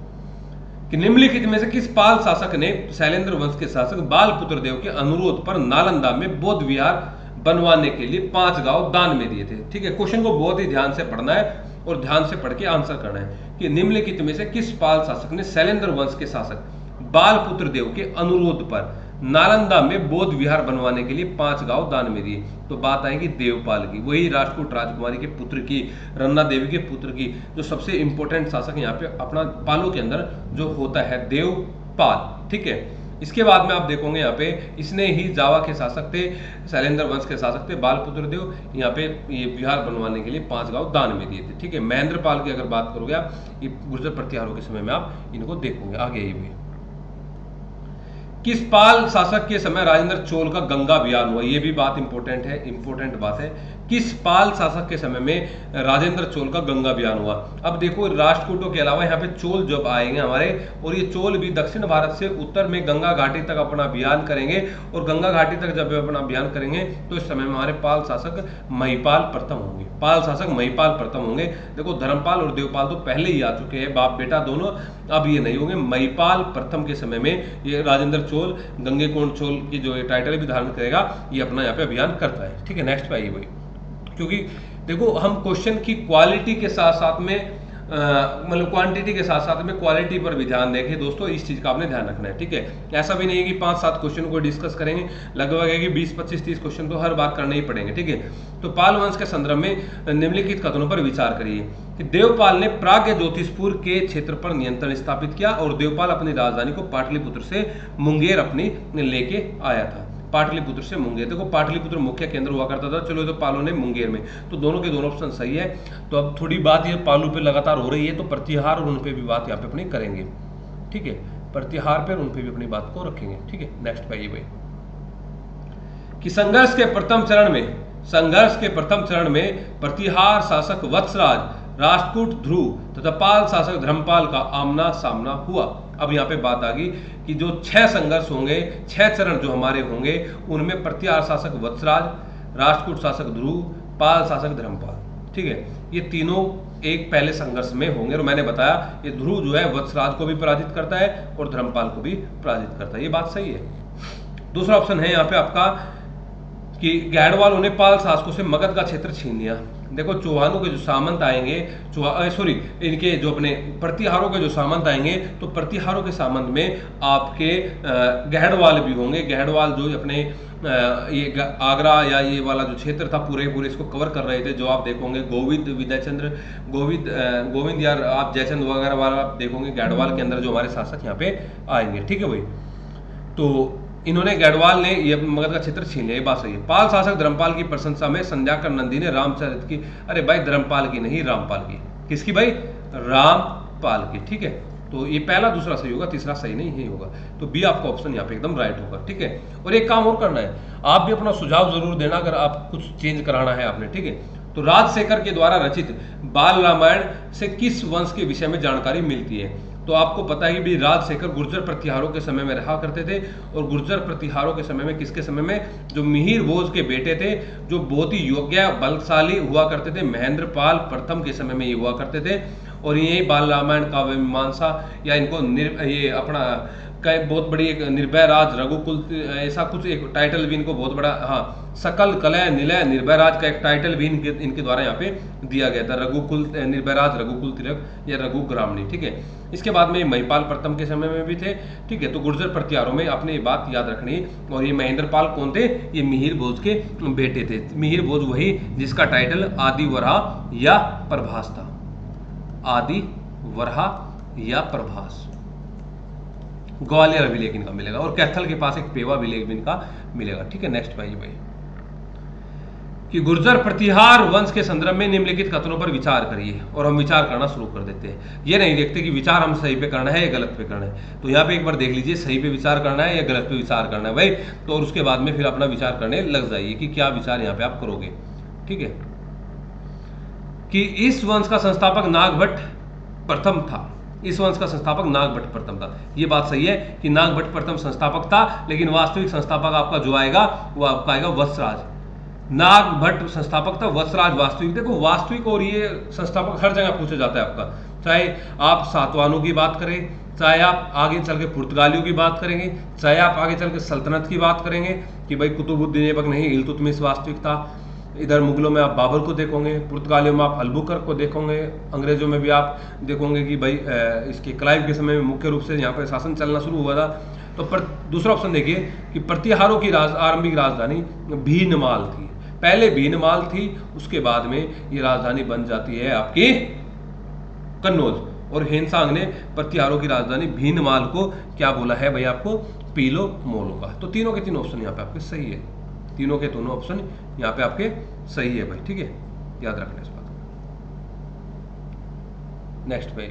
कि निम्नलिखित में से किस पाल शासक ने शैलेंद्र वंश के शासक बालपुत्र देव के अनुरोध पर नालंदा में बौद्ध विहार बनवाने के लिए 5 गांव दान में दिए थे? ठीक है, क्वेश्चन को बहुत ही ध्यान से पढ़ना है और ध्यान से पढ़ के आंसर करना है कि निम्नलिखित में से किस पाल शासक ने शैलेंद्र वंश के शासक बालपुत्र देव के अनुरोध पर नालंदा में बौद्ध विहार बनवाने के लिए 5 गांव दान में दिए? तो बात आएगी देवपाल की, वही राष्ट्रकूट राजकुमारी के पुत्र की, रन्ना देवी के पुत्र की। जो सबसे इंपॉर्टेंट शासक यहाँ पे अपना पालों के अंदर जो होता है देवपाल। ठीक है, इसके बाद में आप देखोगे यहाँ पे इसने ही जावा के शासक थे, शैलेंद्र वंश के शासक थे बालपुत्र देव, यहाँ पे ये विहार बनवाने के लिए 5 गांव दान में दिए थे। ठीक है, महेंद्रपाल की अगर बात करोगे आप, ये गुर्जर प्रतिहारों के समय में आप इनको देखोगे। आगे ये भी किस पाल शासक के समय राजेंद्र चोल का गंगा अभियान हुआ? ये भी बात इंपॉर्टेंट है, इंपॉर्टेंट बात है। किस पाल शासक के समय में राजेंद्र चोल का गंगा अभियान हुआ? अब देखो, राष्ट्रकूटों के अलावा यहाँ पे चोल जब आएंगे हमारे, और ये चोल भी दक्षिण भारत से उत्तर में गंगा घाटी तक अपना अभियान करेंगे, और गंगा घाटी तक जब अपना अभियान करेंगे तो इस समय में हमारे पाल शासक महिपाल प्रथम होंगे। पाल शासक महिपाल प्रथम होंगे। देखो, धर्मपाल और देवपाल तो पहले ही आ चुके हैं, बाप बेटा दोनों, अब ये नहीं होंगे। महिपाल प्रथम के समय में ये राजेंद्र चोल, गंगेकोंड चोल की जो टाइटल भी धारण करेगा, ये अपना यहाँ पे अभियान करता है। ठीक है, नेक्स्ट पे आइए भाई, क्योंकि देखो हम क्वेश्चन की क्वालिटी के साथ साथ में मतलब क्वांटिटी के साथ साथ में क्वालिटी पर भी ध्यान देखें दोस्तों, इस चीज का आपने ध्यान रखना है। ठीक है, ऐसा भी नहीं है कि 5-7 क्वेश्चन को डिस्कस करेंगे, लगभग है कि 20-25-30 क्वेश्चन तो हर बार करने ही पड़ेंगे। ठीक है, तो पाल वंश के संदर्भ में निम्नलिखित कथनों पर विचार करिए कि देवपाल ने प्राग्ञ ज्योतिषपुर के क्षेत्र पर नियंत्रण स्थापित किया, और देवपाल अपनी राजधानी को पाटलिपुत्र से मुंगेर अपनी लेके आया था। पाटलिपुत्र से मुंगेर, देखो पाटलिपुत्र मुख्य केंद्र हुआ करता था, चलो ये तो पालों ने मुंगेर में, तो दोनों के दोनों ऑप्शन सही है। तो अब थोड़ी बात ये पालू पे लगातार हो रही है, तो प्रतिहार और उन पे भी बात यहाँ पे अपनी करेंगे। ठीक है, प्रतिहार पे और उन पे भी अपनी बात को रखेंगे। ठीक है, नेक्स्ट पे ये भाई कि संघर्ष के प्रथम चरण में प्रतिहार शासक वत्सराज, राष्ट्रकूट ध्रुव तथा पाल शासक धर्मपाल का आमना सामना हुआ। अब यहाँ पे बात आ गई कि जो 6 संघर्ष होंगे, 6 चरण जो हमारे होंगे, उनमें प्रतिहार शासक वत्सराज, राष्ट्रकूट शासक ध्रुव, पाल शासक धर्मपाल। ठीक है, ये तीनों एक पहले संघर्ष में होंगे, और मैंने बताया ये ध्रुव जो है वत्सराज को भी पराजित करता है और धर्मपाल को भी पराजित करता है। ये बात सही है। दूसरा ऑप्शन है यहाँ पे आपका कि गैडवालों ने पाल शासकों से मगध का क्षेत्र छीन लिया। देखो चौहानों के जो सामंत आएंगे, सॉरी इनके जो अपने प्रतिहारों के जो सामंत आएंगे, तो प्रतिहारों के सामंत में आपके गैडवाल भी होंगे। गैडवाल जो अपने ये आगरा या ये वाला जो क्षेत्र था पूरे पूरे इसको कवर कर रहे थे। जो आप देखोगे गोविंद विजयचंद्र, गोविंद यार आप जयचंद वगैरह वाला आप देखोगे गैडवाल के अंदर जो हमारे शासक यहाँ पे आएंगे, ठीक है भाई। तो इन्होंने गढ़वाल ने ये मगध का क्षेत्र छीन लिया, ये बात सही है। पाल शासक धर्मपाल की प्रशंसा में संध्याकर नंदी ने रामचरित की, अरे भाई धर्मपाल की नहीं रामपाल की, किसकी भाई, रामपाल की, ठीक है। तो ये पहला दूसरा सही होगा, तीसरा सही नहीं ही होगा। तो बी आपका ऑप्शन यहाँ पे एकदम राइट होगा, ठीक है। और एक काम और करना है, आप भी अपना सुझाव जरूर देना अगर आप कुछ चेंज कराना है आपने, ठीक है। तो राजशेखर के द्वारा रचित बाल रामायण से किस वंश के विषय में जानकारी मिलती है। तो आपको पता है कि भी राजशेखर गुर्जर प्रतिहारों के समय में रहा करते थे, और गुर्जर प्रतिहारों के समय में किसके समय में, जो मिहिर भोज के बेटे थे, जो बहुत ही योग्य बलशाली हुआ करते थे, महेंद्रपाल प्रथम के समय में ये हुआ करते थे। और यही बाल रामायण काव्य मीमांसा या इनको ये अपना बहुत बड़ी एक निर्भय राज रघुकुल, ऐसा कुछ एक टाइटल भी इनको बहुत बड़ा, हाँ सकल कलय निलय निर्भय राज का एक टाइटल भी इनके द्वारा यहाँ पे दिया गया था, रघुकुल निर्भय राज रघुकुल तिलक या रघु ग्रामणी, ठीक है। इसके बाद में महिपाल प्रथम के समय में भी थे, ठीक है। तो गुर्जर प्रतिहारों में आपने ये बात याद रखनी। और ये महेंद्रपाल कौन थे, ये मिहिर भोज के बेटे थे। मिहिर भोज वही जिसका टाइटल आदि वरहा या प्रभास था, आदि वरहा या प्रभास। ग्वालियर अभिलेख इनका मिलेगा, और कैथल के पास एक पेवा अभिलेख भी इनका मिलेगा, ठीक है। नेक्स्ट भाई कि गुर्जर प्रतिहार वंश के संदर्भ में निम्नलिखित कथनों पर विचार करिए। और हम विचार करना शुरू कर देते हैं, ये नहीं देखते कि विचार हम सही पे करना है या गलत पे करना है। तो यहाँ पे एक बार देख लीजिए सही पे विचार करना है या गलत पे विचार करना है भाई। तो और उसके बाद में फिर अपना विचार करने लग जाइए कि क्या विचार यहाँ पे आप करोगे, ठीक है। कि इस वंश का संस्थापक नागभट्ट प्रथम था, इस वंश का संस्थापक नागभट्ट प्रथम था। ये बात सही है कि नागभट्ट प्रथम संस्थापक था, लेकिन वास्तविक संस्थापक आपका जो आएगा वो आपका आएगा वत्सराज। नागभट्ट संस्थापक था, वत्सराज वास्तविक। देखो वास्तविक और ये संस्थापक हर जगह पूछा जाता है आपका, चाहे आप सातवानों की बात करें, चाहे आप आगे चल के पुर्तगालियों की बात करेंगे, चाहे आप आगे चल के सल्तनत की बात करेंगे कि भाई कुतुबुद्दीन ऐबक नहीं, इल्तुतमिश वास्तविक था। इधर मुगलों में आप बाबर को देखोगे, पुर्तगालियों में आप अल्बुकर्क को देखोगे, अंग्रेजों में भी आप देखोगे कि भाई इसके क्लाइव के समय में मुख्य रूप से यहाँ पर शासन चलना शुरू हुआ था। तो दूसरा ऑप्शन देखिए कि प्रतिहारों की आरंभिक राजधानी भीनमाल थी। पहले भीनमाल थी, उसके बाद में ये राजधानी बन जाती है आपकी कन्नौज। और हेनसांग ने प्रतिहारों की राजधानी भीनमाल को क्या बोला है भाई आपको, पीलो मोल होगा। तो तीनों के तीनों ऑप्शन यहाँ पे आपके सही है, तीनों के दोनों ऑप्शन यहाँ पे आपके सही है भाई, ठीक है, याद रखना इस बात को। नेक्स्ट भाई,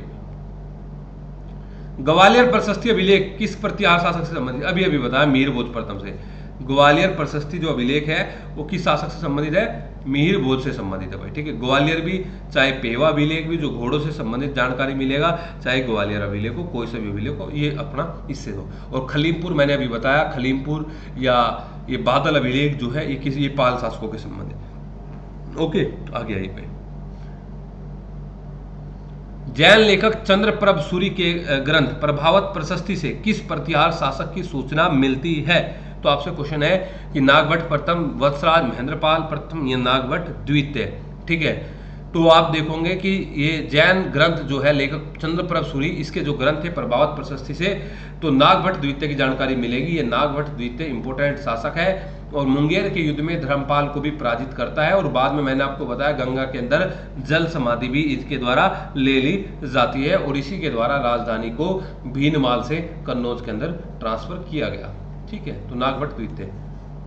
ग्वालियर प्रशस्ति अभिलेख किस प्रतिहार शासक से संबंधित, अभी अभी बताया मिहिर भोज प्रथम से। ग्वालियर प्रशस्ति जो अभिलेख है वो किस शासक से संबंधित है, मिहिर भोज से संबंधित है भाई, ठीक है। ग्वालियर भी चाहे पेवा अभिलेख भी जो घोड़ों से संबंधित जानकारी मिलेगा, चाहे ग्वालियर अभिलेख हो, कोई सा भी अभिलेख हो, ये अपना इससे हो। और खलीमपुर मैंने अभी बताया, खलीमपुर या ये बादल अभिलेख जो है ये किसी ये पाल शासकों के संबंधित। ओके, आगे आइए भाई। जैन लेखक चंद्रप्रभ सूरी के ग्रंथ प्रभावत प्रशस्ति से किस प्रतिहार शासक की सूचना मिलती है। तो आपसे क्वेश्चन है कि नागभट्ट प्रथम, वत्सराज, महेंद्रपाल प्रथम या नागभट्ट द्वितीय, ठीक है। तो आप देखोगे कि ये जैन ग्रंथ जो है लेखक चंद्रप्रभ सूरी, इसके जो ग्रंथ है प्रभावत प्रशस्ति से, तो नागभट्ट द्वितीय की जानकारी मिलेगी। ये नागभट्ट द्वितीय इंपोर्टेंट शासक है और मुंगेर के युद्ध में धर्मपाल को भी पराजित करता है। और बाद में मैंने आपको बताया गंगा के अंदर जल समाधि भी इसके द्वारा ले ली जाती है, और इसी के द्वारा राजधानी को भीनमाल से कन्नौज के अंदर ट्रांसफर किया गया, ठीक है। तो नागभट्ट द्वितीय।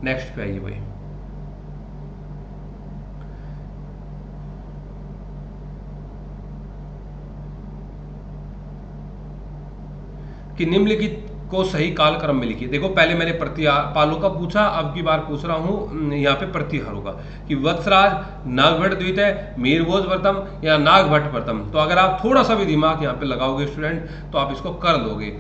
नेक्स्ट पे आइए भाई। कि निम्नलिखित को सही कालक्रम में लिखिए। देखो पहले मैंने प्रतिपालों का पूछा, अब की बार पूछ रहा हूं यहाँ पे प्रतिहारों का कि वत्सराज, नागभट्ट द्वितीय, मिहिर भोज प्रथम या नागभट्ट प्रथम। तो अगर आप थोड़ा सा भी दिमाग यहाँ पे लगाओगे स्टूडेंट तो आप इसको कर लोगे।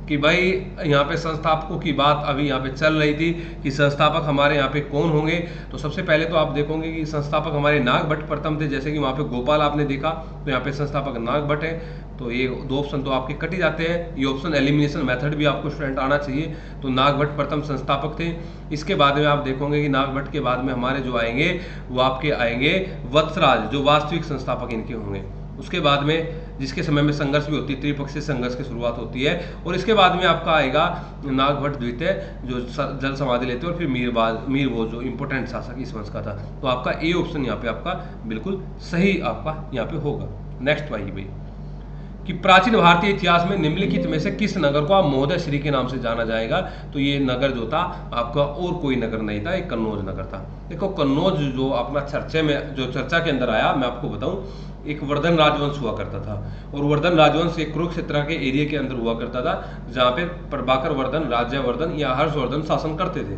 कि भाई यहाँ पे संस्थापकों की बात अभी यहाँ पे चल रही थी कि संस्थापक हमारे यहाँ पे कौन होंगे। तो सबसे पहले तो आप देखोगे कि संस्थापक हमारे नागभट्ट प्रथम थे, जैसे कि वहाँ पे गोपाल आपने देखा, तो यहाँ पे संस्थापक नागभट्ट है। तो ये दो ऑप्शन तो आपके कट ही जाते हैं। ये ऑप्शन एलिमिनेशन मेथड भी आपको स्टूडेंट आना चाहिए। तो नागभट्ट प्रथम संस्थापक थे। इसके बाद में आप देखोगे कि नागभट्ट के बाद में हमारे जो आएंगे वो आपके आएंगे वत्सराज, जो वास्तविक संस्थापक इनके होंगे। उसके बाद में जिसके समय में संघर्ष भी होती है, त्रिपक्षीय संघर्ष की शुरुआत होती है। और इसके बाद में आपका आएगा नागभट्ट द्वितीय, जो जल समाधि लेते हैं, और फिर मीरभोज जो इंपोर्टेंट शासक इस वंश का था। तो आपका ए ऑप्शन यहाँ पे आपका बिल्कुल सही आपका यहाँ पे होगा। नेक्स्ट आइए भाई कि प्राचीन भारतीय इतिहास में निम्नलिखित में से किस नगर को आप महोदय श्री के नाम से जाना जाएगा। तो ये नगर जो था आपका और कोई नगर नहीं था, एक कन्नौज नगर था। देखो कन्नौज जो अपना चर्चा के अंदर आया, मैं आपको बताऊं, एक वर्धन राजवंश हुआ करता था। और वर्धन राजवंश एक कुरुक्षेत्र के एरिया के अंदर हुआ करता था, जहाँ पे प्रभाकर वर्धन, राज्यवर्धन या हर्षवर्धन शासन करते थे।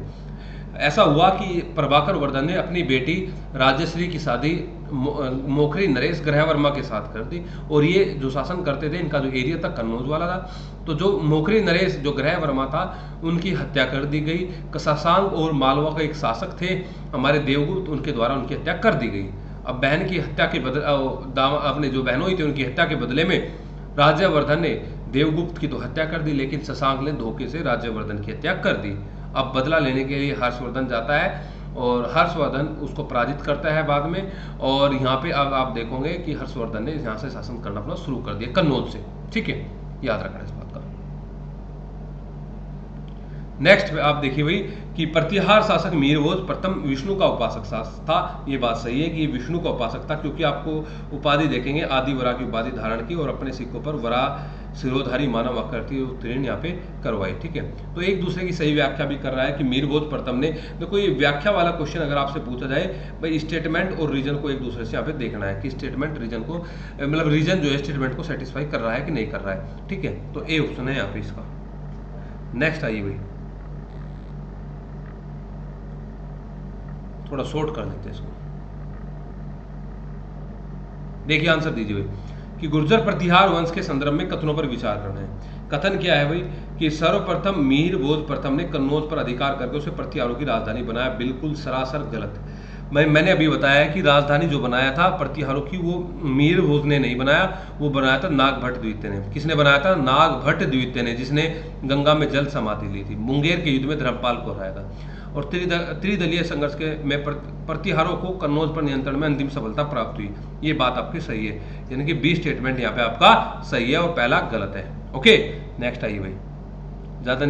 ऐसा हुआ कि प्रभाकर वर्धन ने अपनी बेटी राजश्री की शादी मोखरी नरेश ग्रहवर्मा के साथ कर दी। और ये जो शासन करते थे, इनका जो एरिया था कन्नौज वाला था। तो जो मोखरी नरेश जो ग्रहवर्मा था, उनकी हत्या कर दी गई। शशांक और मालवा का एक शासक थे हमारे देवगुप्त, उनके द्वारा उनकी हत्या कर दी गई। अब बहन की हत्या के बदले, अपने जो बहनों थी उनकी हत्या के बदले में राज्यवर्धन ने देवगुप्त की तो हत्या कर दी, लेकिन शशांक ने धोखे से राज्यवर्धन की हत्या कर दी। अब बदला लेने के लिए हर्षवर्धन जाता है और हर्षवर्धन उसको पराजित करता है बाद में। और यहाँ पे अब आप देखोगे कि हर्षवर्धन ने यहाँ से शासन करना अपना शुरू कर दिया कन्नौज से। ठीक है, याद रखना इस बात का। नेक्स्ट आप देखिए भाई कि प्रतिहार शासक मीरभोज प्रथम विष्णु का उपासक था। ये बात सही है कि ये विष्णु का उपासक था, क्योंकि आपको उपाधि देखेंगे आदि वरा की उपाधि धारण की और अपने सिक्कों पर वरा सिरोधारी मानव आकृति उत्तीर्ण यहाँ पे करवाई। ठीक है, तो एक दूसरे की सही व्याख्या भी कर रहा है कि मीरभोज प्रथम ने। देखो ये व्याख्या वाला क्वेश्चन अगर आपसे पूछा जाए भाई, स्टेटमेंट और रीजन को एक दूसरे से यहाँ पे देखना है कि स्टेटमेंट रीजन को, मतलब रीजन जो है स्टेटमेंट को सेटिस्फाई कर रहा है कि नहीं कर रहा है। ठीक है, तो ए ऑप्शन है यहाँ पे इसका। नेक्स्ट आइए भाई, थोड़ा शॉर्ट कर देते हैं इसको। देखिए आंसर दीजिए भाई कि गुर्जर प्रतिहार वंश के संदर्भ में कथनों पर विचार करना है। कथन क्या है भाई कि सर्वप्रथम मीरभोज प्रथम ने कन्नौज पर अधिकार करके उसे प्रतिहारों की राजधानी बनाया। बिल्कुल सरासर गलत। मैंने अभी बताया कि राजधानी जो बनाया था प्रतिहारों की, वो मीरभोज ने नहीं बनाया, वो बनाया था नागभट्ट द्वितीय ने। किसने बनाया था? नागभट्ट द्वितीय ने, जिसने गंगा में जल समाधि ली थी। मुंगेर के युद्ध में धर्मपाल को हराया था। और त्रिदलीय संघर्ष के में प्रतिहारों को कन्नौज पर नियंत्रण में अंतिम सफलता प्राप्त हुई। ये बात आपकी सही है, यानी कि बी स्टेटमेंट यहाँ पे आपका सही है और पहला गलत है। ओके, नेक्स्ट आइए भाई, ज़्यादा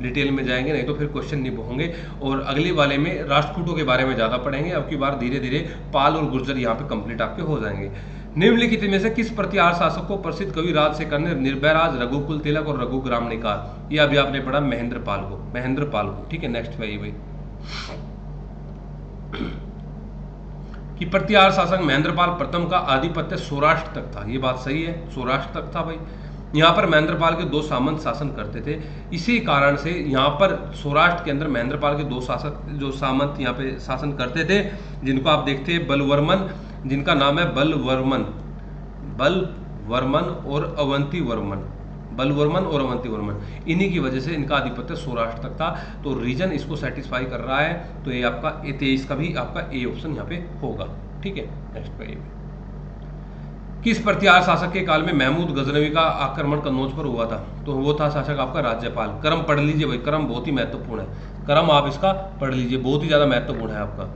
डिटेल में जाएंगे नहीं तो फिर क्वेश्चन नहीं होंगे। और अगले वाले में राष्ट्रकूटों के बारे में ज़्यादा पढ़ेंगे। अब की बार धीरे धीरे पाल और गुर्जर यहाँ पे कंप्लीट आपके हो जाएंगे। निम्नलिखित में से किस प्रतिहार शासक को प्रसिद्ध कवि राजशेखर ने निर्भयराज, रघुकुल तिलक और रघुग्राम ने कहा? ये अभी आपने पढ़ा महेंद्र पाल को। ठीक है, नेक्स्ट पे आइए भाई कि प्रतिहार शासक महेंद्रपाल प्रथम का आधिपत्य सौराष्ट्र तक था। ये बात सही है, सौराष्ट्र तक था भाई। यहाँ पर महेंद्रपाल के 2 सामंत शासन करते थे। इसी कारण से यहाँ पर सौराष्ट्र के अंदर महेंद्रपाल के 2 शासक जो सामंत यहाँ पे शासन करते थे, जिनको आप देखते हैं बलवर्मन, जिनका नाम है बलवर्मन और अवंती वर्मन, बलवर्मन और अवंती वर्मन। इन्हीं की वजह से इनका आधिपत्य सौराष्ट्र तक था। तो रीजन इसको सेटिस्फाई कर रहा है, तो ये आपका 23 का भी आपका ए ऑप्शन यहाँ पे होगा। ठीक है, नेक्स्ट पे किस प्रतिहार शासक के काल में महमूद गजनवी का आक्रमण कन्नौज पर हुआ था? तो वो था शासक आपका राज्यपाल। क्रम पढ़ लीजिए भाई, क्रम बहुत ही महत्वपूर्ण है। क्रम आप इसका पढ़ लीजिए, बहुत ही ज्यादा महत्वपूर्ण है आपका।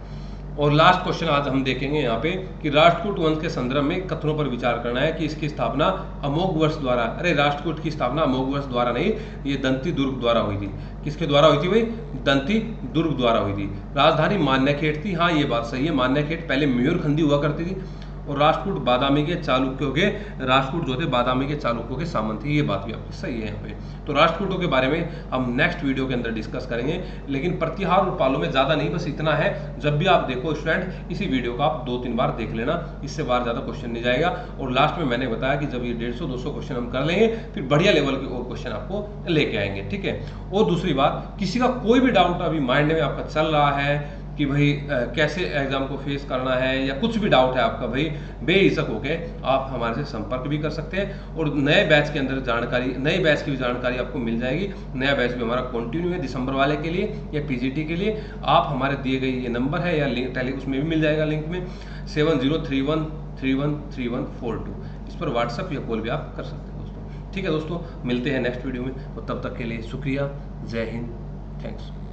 और लास्ट क्वेश्चन आज हम देखेंगे यहाँ पे कि राष्ट्रकूट वंश के संदर्भ में कथनों पर विचार करना है कि इसकी स्थापना अमोघ वर्ष द्वारा, अरे राष्ट्रकूट की स्थापना अमोघ वर्ष द्वारा नहीं, ये दंती दुर्ग द्वारा हुई थी। किसके द्वारा हुई थी भाई? दंती दुर्ग द्वारा हुई थी। राजधानी मान्यखेट थी। हाँ, ये बात सही है, मान्यखेट पहले मयूरखंडी हुआ करती थी। और राष्ट्रकूट बादामी के चालुक्यों के, राष्ट्रकूट जो थे बादामी के चालुक्यों के सामंत थे। ये बात भी आपकी सही है यहाँ पे। तो राष्ट्रकूटों के बारे में हम नेक्स्ट वीडियो के अंदर डिस्कस करेंगे, लेकिन प्रतिहार और पालों में ज्यादा नहीं, बस इतना है। जब भी आप देखो स्टूडेंट, इसी वीडियो को आप 2-3 बार देख लेना, इससे बार ज्यादा क्वेश्चन नहीं जाएगा। और लास्ट में मैंने बताया कि जब ये 150-200 क्वेश्चन हम कर लेंगे, फिर बढ़िया लेवल के और क्वेश्चन आपको लेके आएंगे। ठीक है, और दूसरी बात, किसी का कोई भी डाउट अभी माइंड में आपका चल रहा है कि भाई कैसे एग्ज़ाम को फेस करना है या कुछ भी डाउट है आपका, भाई बेहिचक होके आप हमारे से संपर्क भी कर सकते हैं। और नए बैच के अंदर जानकारी, नए बैच की भी जानकारी आपको मिल जाएगी। नया बैच भी हमारा कंटिन्यू है दिसंबर वाले के लिए या पीजीटी के लिए। आप हमारे दिए गए ये नंबर है या लिंक टेली उसमें भी मिल जाएगा लिंक में 7031313142, इस पर व्हाट्सअप या कॉल भी आप कर सकते हैं दोस्तों। ठीक है दोस्तों, मिलते हैं नेक्स्ट वीडियो में, और तब तक के लिए शुक्रिया। जय हिंद, थैंक्स।